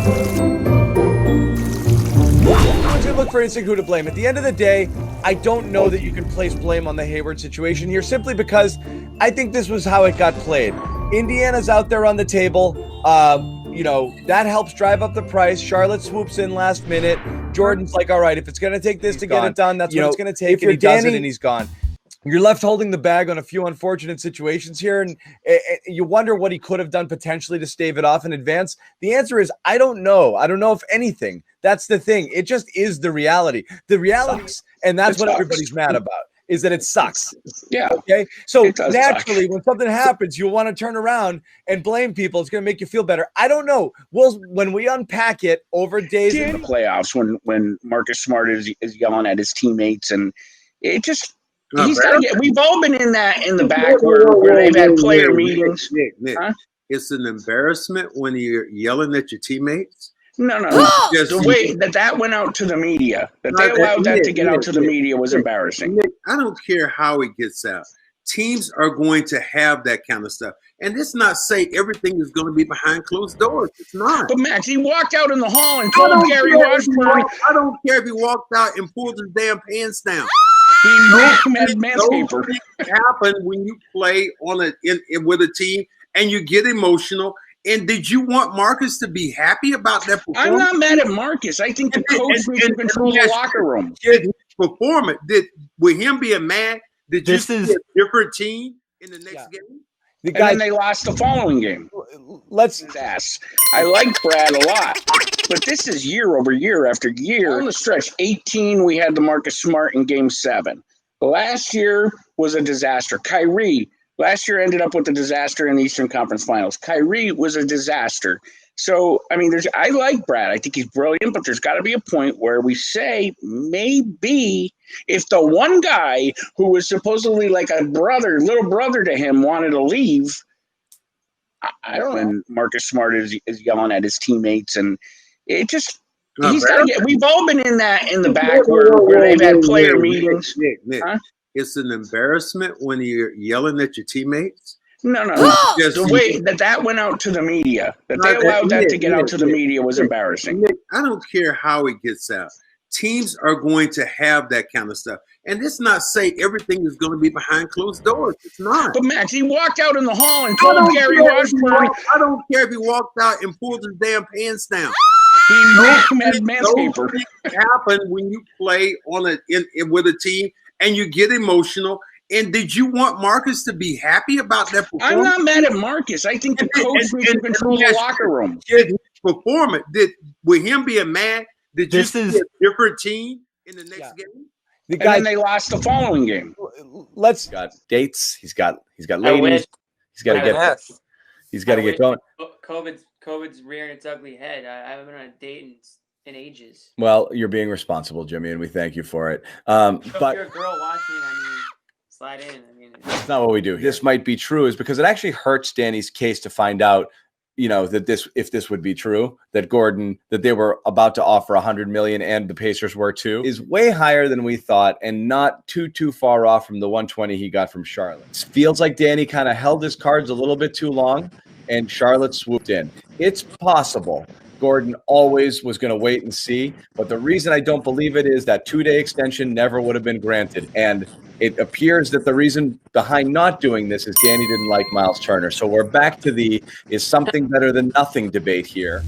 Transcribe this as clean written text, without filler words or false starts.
To look for instinct who to blame. At the end of the day, I don't know that you can place blame on the Hayward situation here simply because I think this was how it got played. Indiana's out there on the table. That helps drive up the price. Charlotte swoops in last minute. Jordan's like, all right, if it's going to take this to get it done, that's what it's going to take. And he does it and he's gone. You're left holding the bag on a few unfortunate situations here, and you wonder what he could have done potentially to stave it off in advance. The answer is, I don't know. I don't know if anything. That's the thing. It just is the reality. The reality, and that's what everybody's mad about, is that it sucks. Yeah. Okay. So naturally, when something happens, you'll want to turn around and blame people. It's going to make you feel better. I don't know. When we unpack it over days in the playoffs, when Marcus Smart is yelling at his teammates, and it just. He's got to get. We've all been in the back where they've had player meetings. Nick. Huh? It's an embarrassment when you're yelling at your teammates. No. The way that went out to the media, that they allowed that to get out to the media was embarrassing. Nick, I don't care how it gets out. Teams are going to have that kind of stuff. And it's not say everything is going to be behind closed doors. It's not. But Max, he walked out in the hall and told Gary Washburn. I don't care if he walked out and pulled his damn pants down. Manscaper. Happen when you play with a team and you get emotional. And did you want Marcus to be happy about that performance? I'm not mad at Marcus. I think the coach needs to control the locker room. His performance, with him being mad, did you see a different team in the next game? And then they lost the following game. I like Brad a lot, but this is year over year after year. On the stretch, 18, we had the Marcus Smart in Game 7. Last year was a disaster. Kyrie, last year ended up with a disaster in the Eastern Conference Finals. Kyrie was a disaster. So, I mean, I like Brad. I think he's brilliant, but there's got to be a point where we say maybe if the one guy who was supposedly like a little brother to him wanted to leave, I don't know. When Marcus Smart is yelling at his teammates, and it just he's got to get. We've all been in the back where they've had player meetings. Nick. Huh? It's an embarrassment when you're yelling at your teammates. No. The way that went out to the media, that they allowed that to get out to the media was embarrassing. Nick, I don't care how it gets out. Teams are going to have that kind of stuff. And it's not say everything is going to be behind closed doors. It's not. But Max, he walked out in the hall and told Gary Washburn. I don't care if he walked out and pulled his damn pants down. Manscaper. Happen when you play with a team and you get emotional. And did you want Marcus to be happy about that performance? I'm not mad at Marcus. I think the coach needs to control the locker room. His performance, with him being mad, did you see a different team in the next game? And then they lost the following game. He's got dates. He's got ladies. He's got to get going. COVID's rearing its ugly head. I haven't been on a date in ages. Well, you're being responsible, Jimmy, and we thank you for it. But if you're a girl watching, slide in. That's not what we do. This might be true, is because it actually hurts Danny's case to find out, that if this would be true, that they were about to offer $100 million and the Pacers were too, is way higher than we thought and not too far off from the 120 he got from Charlotte. It feels like Danny kind of held his cards a little bit too long and Charlotte swooped in. It's possible Gordon always was going to wait and see, but the reason I don't believe it is that 2-day extension never would have been granted. And it appears that the reason behind not doing this is Danny didn't like Miles Turner. So we're back to the is something better than nothing debate here.